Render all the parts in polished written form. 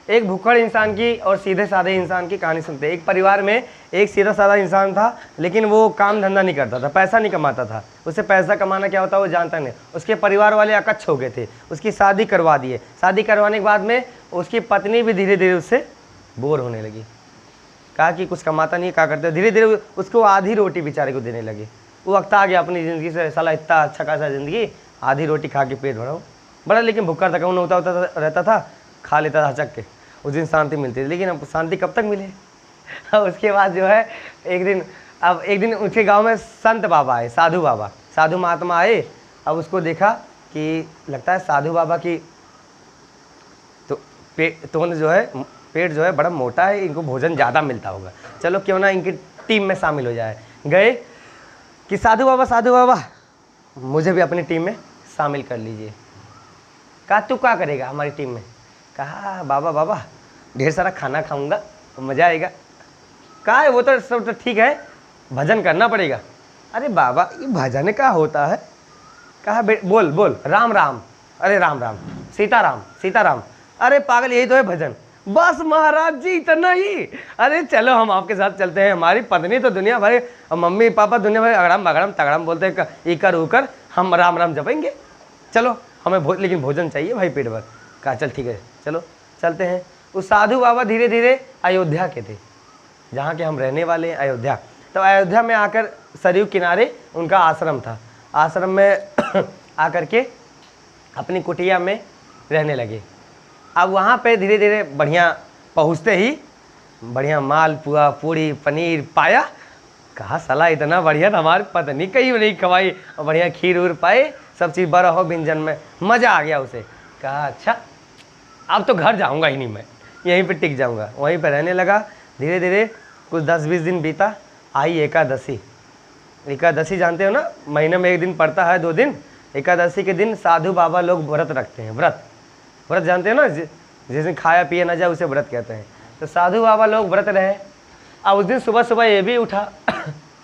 एक भुक्कड़ इंसान की और सीधे साधे इंसान की कहानी सुनते हैं। एक परिवार में एक सीधा साधा इंसान था, लेकिन वो काम धंधा नहीं करता था, पैसा नहीं कमाता था। उसे पैसा कमाना क्या होता है वो जानता नहीं। उसके परिवार वाले अकच्छ हो गए थे, उसकी शादी करवा दिए। शादी करवाने के बाद में उसकी पत्नी भी धीरे धीरे उससे बोर होने लगी। कहा कि कुछ कमाता नहीं, क्या करते। धीरे धीरे उसको आधी रोटी बेचारे को देने लगे। वो अक्ता गया अपनी ज़िंदगी से, साला इतना अच्छा खासा ज़िंदगी, आधी रोटी खा के पेट भराओ। बड़ा लेकिन भुक्खा था, कौन होता रहता था, खा लेता था हचक के। उस दिन शांति मिलती थी, लेकिन अब शांति कब तक मिले। उसके बाद जो है एक दिन उसके गांव में संत बाबा आए, साधु बाबा, साधु महात्मा आए। अब उसको देखा कि लगता है साधु बाबा की तो पेट जो है बड़ा मोटा है, इनको भोजन ज़्यादा मिलता होगा, चलो क्यों ना इनकी टीम में शामिल हो जाए। गए कि साधु बाबा मुझे भी अपनी टीम में शामिल कर लीजिए। कहा तू क्या करेगा हमारी टीम में। कहा बाबा ढेर सारा खाना खाऊंगा, मज़ा आएगा। कहा है वो तो सब तो ठीक है, भजन करना पड़ेगा। अरे बाबा ये भजन क्या होता है। कहा बोल राम राम, अरे राम राम, सीताराम, अरे पागल यही तो है भजन। बस महाराज जी इतना ही। अरे चलो हम आपके साथ चलते हैं, हमारी पत्नी तो दुनिया भर और मम्मी पापा दुनिया भर अगड़म बगड़म तगड़म बोलते हैं, इकर उकर, हम राम राम जपेंगे। चलो हमें लेकिन भोजन चाहिए भाई पेट भर। कहा चल ठीक है चलो चलते हैं। उस साधु बाबा धीरे धीरे अयोध्या के थे, जहाँ के हम रहने वाले हैं अयोध्या। तो अयोध्या में आकर सरयू किनारे उनका आश्रम था। आश्रम में आकर के अपनी कुटिया में रहने लगे। अब वहाँ पे धीरे धीरे बढ़िया पहुँचते ही बढ़िया मालपुआ पूड़ी पनीर पाया। कहा साला इतना बढ़िया था, हमारी पत्नी कहीं नहीं खवाई, और बढ़िया खीर उर पाए, सब चीज़ बड़ा हो व्यंजन में, मज़ा आ गया उसे। कहा अच्छा अब तो घर जाऊँगा ही नहीं, मैं यहीं पे टिक जाऊँगा। वहीं पे रहने लगा। धीरे धीरे कुछ 10-20 दिन बीता। आई एकादशी जानते हो ना, महीने में एक दिन पड़ता है, 2 दिन। एकादशी के दिन साधु बाबा लोग व्रत रखते हैं। व्रत जानते हो ना, जिस दिन खाया पिया ना जाए उसे व्रत कहते हैं। तो साधु बाबा लोग व्रत रहे। अब उस दिन सुबह सुबह ये भी उठा,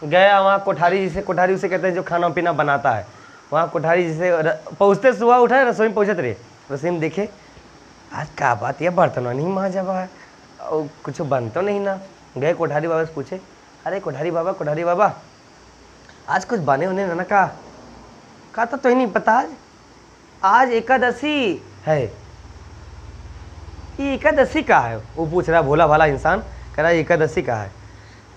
गया वहाँ कोठारी उसे कहते हैं जो खाना पीना बनाता है। वहाँ कोठारी जिसे पहुँचते सुबह उठा, रसोई में पहुँचते रहे। रसोई में देखे आज क्या बात, यह बर्तन नहीं माँ जब है और कुछ बन तो नहीं ना। गए कोठारी बाबा से पूछे, अरे कोठारी बाबा आज कुछ बने होने ना। कहा तो ही नहीं पता, आज एकादशी है। ये एकादशी का है, वो पूछ रहा भोला भाला इंसान। कह रहा एकादशी का है।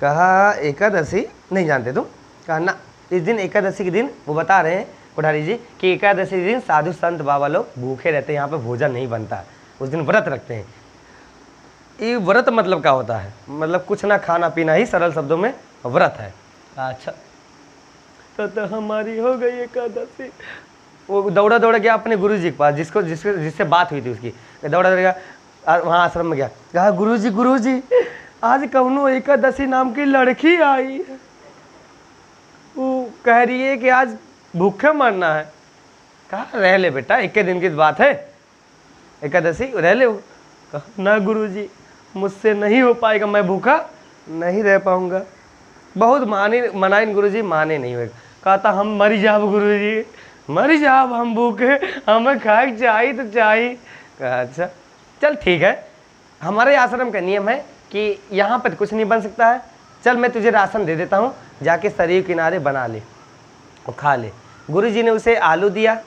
कहा एकादशी नहीं जानते तुम। कहा ना, इस दिन एकादशी के दिन वो बता रहे हैं कोठारी जी कि एकादशी के दिन साधु संत बाबा लोग भूखे रहते हैं, यहाँ पे भोजन नहीं बनता, उस दिन व्रत रखते हैं। ये व्रत मतलब क्या होता है, मतलब कुछ ना खाना पीना ही, सरल शब्दों में व्रत है। अच्छा तो हमारी हो गई एकादशी। वो दौड़ा गया अपने गुरुजी के पास, जिससे बात हुई थी उसकी। दौड़ा गया वहाँ आश्रम में गया। कहा गुरुजी आज कौनो एकादशी नाम की लड़की आई है, वो कह रही है कि आज भूखे मरना है। कहा रह ले बेटा, 21 दिन की बात है, एकादशी रह ले। कहा ना गुरुजी मुझसे नहीं हो पाएगा, मैं भूखा नहीं रह पाऊंगा। बहुत मनाइन गुरुजी, माने नहीं हुए। कहता हम मर जाब गुरुजी, मर जाब, हम भूखे, हमें खाए चाहिए तो चाहिए। कहा अच्छा चल ठीक है, हमारे आश्रम का नियम है कि यहाँ पर कुछ नहीं बन सकता है, चल मैं तुझे राशन दे देता हूँ, जाके सरयू किनारे बना ले और खा ले। गुरुजी ने उसे आलू दिया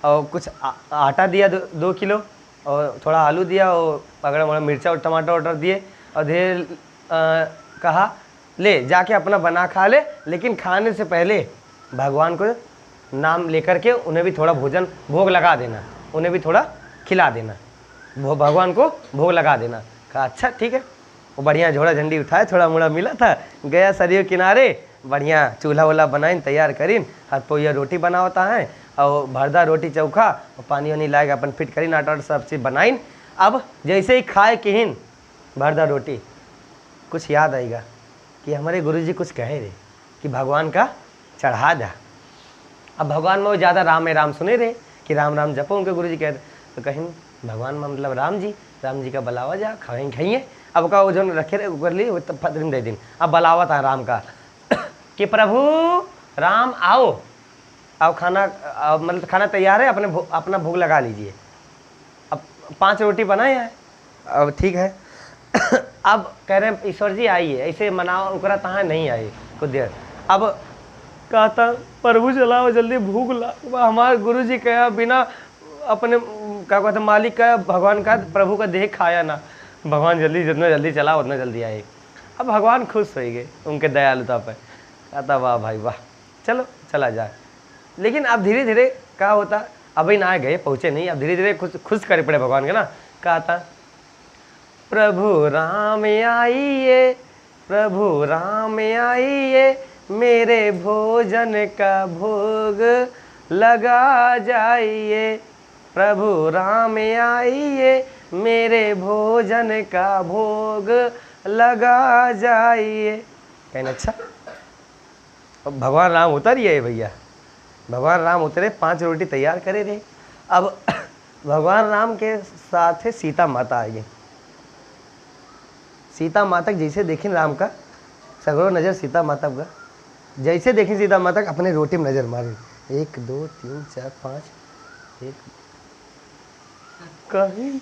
और कुछ आटा दिया 2 किलो, और थोड़ा आलू दिया और अगर मिर्चा और टमाटर ऑर्डर दिए, और धीरे कहा ले जाके अपना बना खा ले, लेकिन खाने से पहले भगवान को नाम लेकर के उन्हें भी थोड़ा भोग लगा देना, उन्हें भी थोड़ा खिला देना, भगवान को भोग लगा देना। कहा अच्छा ठीक है। वो बढ़िया झोड़ा झंडी उठाए, थोड़ा मोड़ा मिला था, गया सरयू किनारे, बढ़िया चूल्हा वूल्हा बनाइन तैयार करीन, हाथ पोइया रोटी बनावता है, और भरदा रोटी चौखा और पानी वानी लाएगा अपन फिट करीन, आटा सब चीज़ बनाइन। अब जैसे ही खाए किहिन भरदा रोटी, कुछ याद आएगा कि हमारे गुरुजी कुछ कहे रहे कि भगवान का चढ़ा जा। अब भगवान में वो ज़्यादा राम सुने रहे कि राम राम जपो, उनके गुरुजी कहते, तो कहीं भगवान में मतलब राम जी का बलावा जा खाइए। अब का वो जो रखे रहे कर लिए फतरिम दे दिन। अब बलावत है राम का कि प्रभु राम आओ, अब खाना मतलब खाना तैयार है, अपना भोग लगा लीजिए। अब 5 रोटी बनाए हैं, अब ठीक है। अब कह रहे हैं ईश्वर जी आइए, ऐसे मनाओ उकरा तहाँ नहीं आए कुछ देर। अब कहता प्रभु चलाओ जल्दी भूख ला। हमारे गुरु जी कहा बिना अपने क्या कहते मालिक का भगवान का प्रभु का देह खाया ना, भगवान जल्दी जितना जल्दी चला उतना जल्दी आए। अब भगवान खुश हो गए उनके दयालुता पर, कहता वाह भाई वाह चलो चला जाए। लेकिन अब धीरे धीरे क्या होता, अभी ना गए पहुँचे नहीं, अब धीरे धीरे खुश करे पड़े भगवान के ना। कहता प्रभु राम आइए, प्रभु राम आइए, मेरे भोजन का भोग लगा जाइए। प्रभु राम आइए, मेरे भोजन का भोग लगा जाइए। कहना अच्छा, अब भगवान राम उतरिए भैया, भगवान राम उतरे, 5 रोटी तैयार करे रहे। अब भगवान राम के साथ सीता माता आई। सीता माता जैसे देखें राम का सगरो नज़र सीता माता का, जैसे देखें सीता माता अपने रोटी में नज़र मारे, 1 2 3 4 5 1 कहीं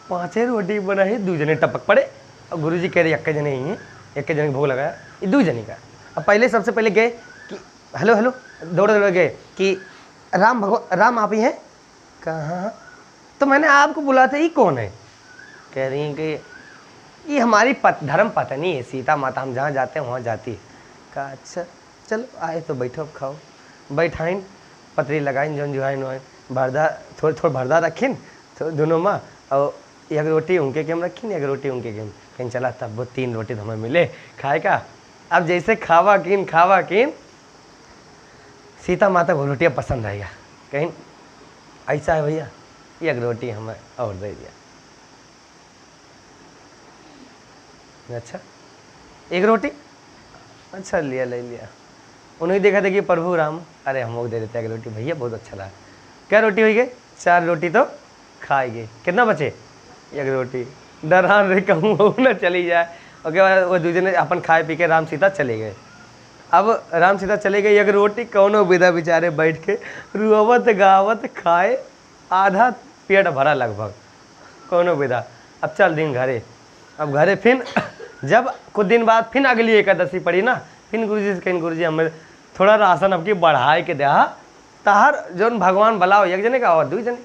5 रोटी बनाई, 2 जने टपक पड़े। और गुरु जी कह रहे 1 जने ही हैं, 1 जने भोग लगाया, ये 2 जने का। अब पहले सबसे पहले गए कि हेलो हेलो, दौड़ दौड़ गए कि राम आप ही हैं? कहाँ? तो मैंने आपको बुलाते ही कौन है? कह रही हैं कि ये हमारी धर्म पत्नी है सीता माता, हम जहाँ जाते हैं वहाँ जाती है। कहा अच्छा चलो आए तो बैठो अब खाओ। बैठाइन पतरी लगाइन जौन जुहाइन वाइन भरदा थोड़ा थोड़ा भरदा रखिन तो दोनों माँ, और 1 रोटी उनके केम रखिन 1 रोटी उनके केम। कहीं चला तब वो 3 रोटी तो हमें मिले खाए का। अब जैसे खावा किन सीता माता को रोटियाँ पसंद आएगा, कहीं ऐसा है भैया 1 रोटी हमें और दे दिया। अच्छा 1 रोटी, अच्छा लिया ले लिया। उन्हें देखा देखिए प्रभु राम, अरे हम लोग दे देते 1 रोटी भैया, बहुत अच्छा लगा। क्या रोटी हुई गई? 4 रोटी तो खाएगी, कितना बचे? 1 रोटी। डरान रे कहूँ न चली जाए। उसके बाद वो दूसरे अपन खाए पी के राम सीता चले गए। अब राम सीता चले गए, 1 रोटी कौनो विदा बेचारे बैठ के रुआवत गावत खाए, आधा पेट भरा लगभग कौनो विदा। अब चल दिन घरे। अब घरे फिर जब कुछ दिन बाद फिर अगली एकादशी पड़ी ना, फिर गुरुजी से कहीं गुरुजी हमें थोड़ा राशन अब की बढ़ाए के दे, ताहर जौन भगवान भला हो 1 जने का और 2 जने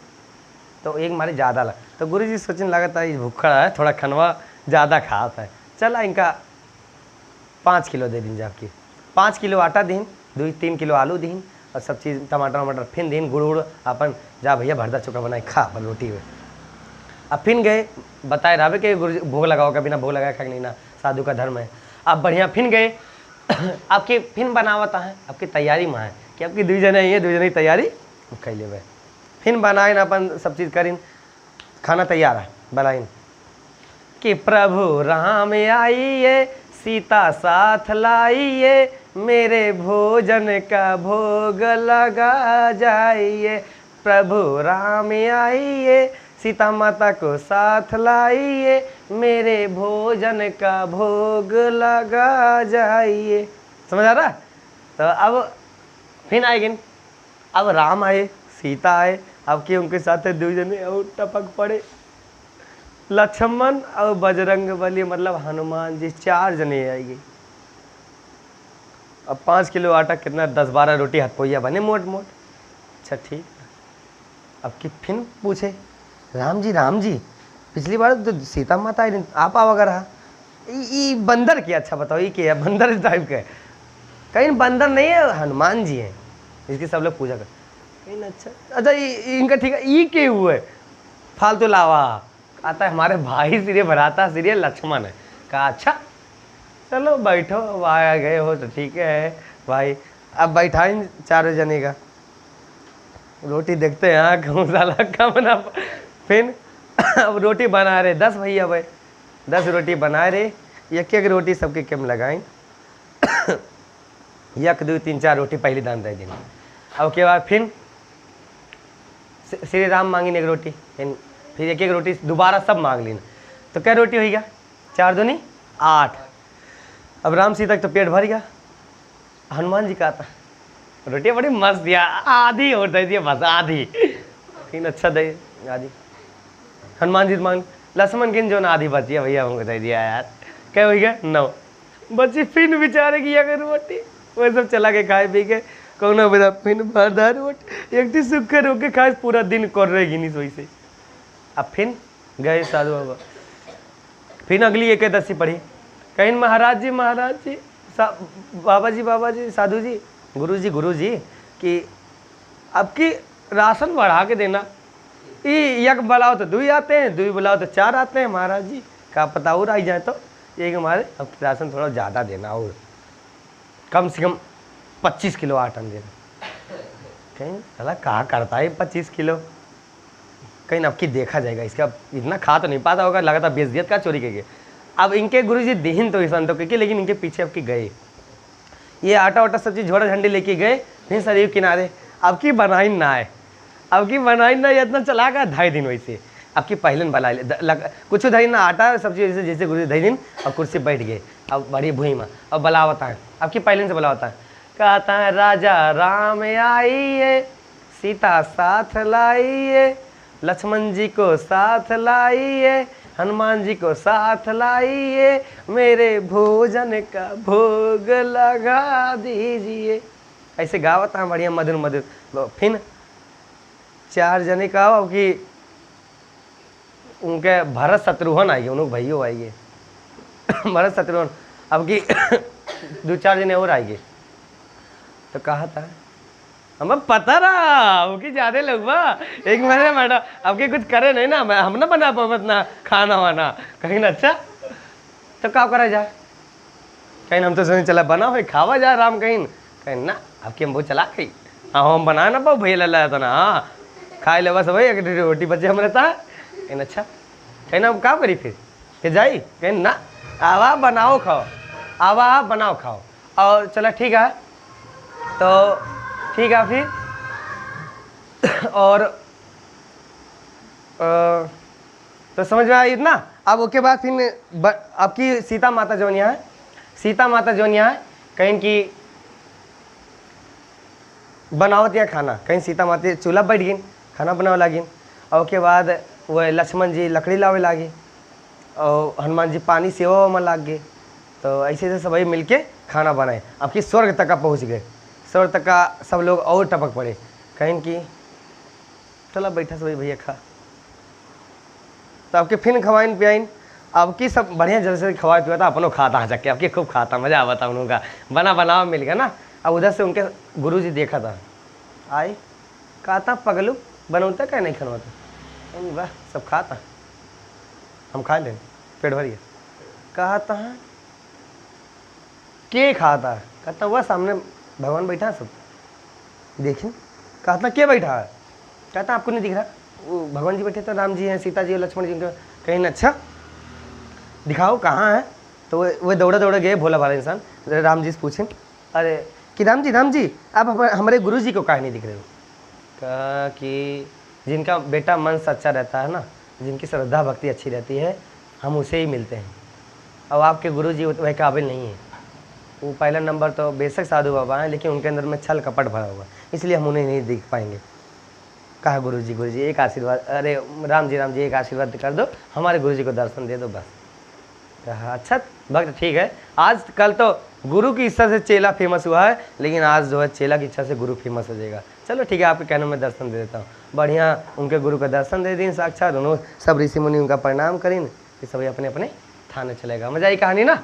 तो एक मारे ज़्यादा लग। तो गुरुजी सोचने लगा था ये भूखा है, थोड़ा खनवा ज़्यादा खाता है, चला इनका 5 किलो दे दिन जाके। 5 किलो आटा दीन, 2-3 किलो आलू दीन और सब चीज़ टमाटर वमाटर फिर दीन, गुड़ अपन जा भैया भरदा चोखा बनाए खा अपन रोटी हुए। अब फिर गए बताए रहा कि गुरु भोग लगाओ, कभी ना भोग लगाए खा नहीं ना, साधु का धर्म है। अब बढ़िया फिर गए आपकी फिर बनावता है, आपकी तैयारी में है कि आपकी 2 जने ये 2 जने की तैयारी कर ले। फिर बनाए ना अपन सब चीज़ करीन, खाना तैयार है बनाइन कि प्रभु राम आइए, सीता साथ लाइए, मेरे भोजन का भोग लगा जाइए। प्रभु राम आइए, सीता माता को साथ लाइए, मेरे भोजन का भोग लगा जाइए। समझ आ रहा? तो अब फिर आएगी, अब राम आए सीता आए, अब के उनके साथ 2 जने और टपक पड़े, लक्ष्मण और बजरंगबली मतलब हनुमान जी 4 जने आएगी। अब 5 किलो आटा कितना 10-12 रोटी हथपोइया बने मोट मोट। अच्छा ठीक, अब कि फिर पूछे राम जी पिछली बार तो सीता माता आई आप आवा रहा, ये बंदर क्या? अच्छा बताओ ये क्या है? बंदर टाइप का है? कहीं बंदर नहीं है, हनुमान जी हैं, इसकी सब लोग पूजा कर कहीं। अच्छा इनका ठीक है, ये क्या हुआ है? फालतू लावा आता है, हमारे भाई सिरे भराता सिरे लक्ष्मण है। कहा अच्छा चलो बैठो, अब आ गए हो तो ठीक है भाई। अब बैठाएं 4 जने का रोटी देखते हैं कहूँ साला कम ना। फिर अब रोटी बना रहे 10 भैया भाई, 10 रोटी बना रहे, 1-1 रोटी सबके केम लगाएं 1 2 3 4 रोटी पहले दान दे देंगे। अब के बाद फिर श्री राम मांगी 1 रोटी, फिर 1-1 रोटी दोबारा सब मांग ली। तो क्या रोटी हो गया? 4 दूनी 8। अब राम सीता तो पेट भर गया। हनुमान जी का आता रोटियाँ बड़ी मस्त दिया, आधी और दे दिया बस, आधी। फिर अच्छा दे आधी। हनुमान जी मांग लक्ष्मण की जो ना आधी बची है भैया हमको दे दिया यार, क्या हो गया 9 बची, फिर बेचारे की अगर रोटी वो सब चला के खाए पी के कौन बेटा फिर भरदार रोटी एक दिन सुखर होके खाए पूरा दिन कर रहेगी नहीं सोई से। अब फिर गए साधु बाबा, फिर अगली एकादशी पढ़ी, कहीं महाराज जी बाबा जी साधु जी गुरु जी कि अब की राशन बढ़ा के देना, एक बुलाओ तो 2 आते हैं, 2 बुलाओ तो 4 आते हैं महाराज जी, क्या पता और आई जाए तो एक हमारे अब राशन थोड़ा ज़्यादा देना और कम से कम 25 किलो आटा देना। कहीं अला कहाँ करता है 25 किलो, कहीं अब की देखा जाएगा, इसका इतना खा तो नहीं पाता होगा, लगातार बेइज्जत का चोरी करके। अब इनके गुरुजी दीन तो ईशान तो करके, लेकिन इनके पीछे अब की गए, ये आटा वाटा सब चीज़ झोड़ा झंडे लेके गए फिर शरीर किनारे, अब की बनाई ना है, अब की बनाई ना इतना चला गया 2.5 दिन वैसे, अब की पहले बना कुछ धरी ना आटा सब चीज़ जैसे गुरु 2.5 दिन और कुर्सी बैठ गए, अब बड़ी भूई में अब बलावता है, अब की पहले से बलावता है, कहता है राजा राम आइए सीता साथ लाइए, लक्ष्मण जी को साथ लाइए, हनुमान जी को साथ लाइए, मेरे भोजन का भोग लगा दीजिए। ऐसे गावत है बढ़िया मधुर मधुर। फिर 4 जने का अब कि उनके भरत शत्रुघ्न आएंगे, उन भाइयों आएंगे भरत शत्रुघ्न, अब की 2-4 जने और आएंगे, तो कहा था हमें पता रहा कि ज्यादा लोग बा एक महीने मैडम अब के कुछ करे नहीं ना, हम ना बना पाओ अपना खाना वाना, कहीं ना अच्छा तो क्या करा जाए, कहीं हम तो सोने चला बना भाई खावा जाए राम, कहीं ना अब के हम वो चला गई, हाँ हम बना ना पाओ भैया ला था ना, हाँ खाए ले बस भाई एक रोटी बचे हम रहता है, कहीं अच्छा कहीं ना क्या करी फिर जाई, कहीं ना आवा बनाओ खाओ, आवा बनाओ खाओ, और चला ठीक है तो ठीक है फिर और तो समझ में आया इतना। अब उसके बाद फिर आपकी सीता माता जो यहाँ है, सीता माता जो यहाँ है कहीं की बनावत या खाना, कहीं सीता माता चूल्हा बैठ गई खाना बनावे लागिन, और उसके बाद वह लक्ष्मण जी लकड़ी लावे लागे, और हनुमान जी पानी सेवा में लाग गए, तो ऐसे ऐसे सभी मिलके खाना बनाए, आपकी स्वर्ग तक का पहुँच गए, स्वर्ग तक का सब लोग और टपक पड़े, कहीं की चला बैठा सभी भैया खा, तो आपके फिर खवाइन पियाइन, आपकी सब बढ़िया जल से खवा पिया था, अपनों खाता जाके आपके खूब खाता, मजा आवा था उन का बना बनावा मिल गया ना। अब उधर से उनके गुरुजी देखा था, आए कहा था पगलू बनौता क्या नहीं खनवाता, वाह सब खाता, हम खा लें पेट भरिए, कहा था के खाता, कहता हुआ सामने भगवान बैठा है सब देखिए, कहा था क्या बैठा है, कहता आपको नहीं दिख रहा, वो भगवान जी बैठे थे, राम जी हैं सीता जी लक्ष्मण जी, कहीं ना अच्छा दिखाओ कहाँ है, तो वो दौड़े दौड़े गए, भोला भाला इंसान, राम जी से पूछें अरे कि राम जी आप हमारे गुरु जी को काहे नहीं दिख रहे हो, कहा कि जिनका बेटा मन सच्चा रहता है ना, जिनकी श्रद्धा भक्ति अच्छी रहती है, हम उसे ही मिलते हैं, और आपके गुरु जी वह काबिल नहीं है, वो पहला नंबर तो बेशक साधु बाबा हैं, लेकिन उनके अंदर में छल कपट भरा हुआ, इसलिए हम उन्हें नहीं दिख पाएंगे। कहा गुरु जी एक आशीर्वाद, अरे राम जी एक आशीर्वाद कर दो, हमारे गुरु जी को दर्शन दे दो बस। कहा अच्छा भक्त ठीक है, आज कल तो गुरु की इच्छा से चेला फेमस हुआ है, लेकिन आज जो है चेला की इच्छा से गुरु फेमस हो जाएगा, चलो ठीक है आपके कहने में दर्शन दे देता हूँ। बढ़िया उनके गुरु का दर्शन दे दिन साक्षात, दोनों सब ऋषि मुनि उनका प्रणाम करें, कि सभी अपने अपने थाने चलेगा। मजा आई कहानी ना।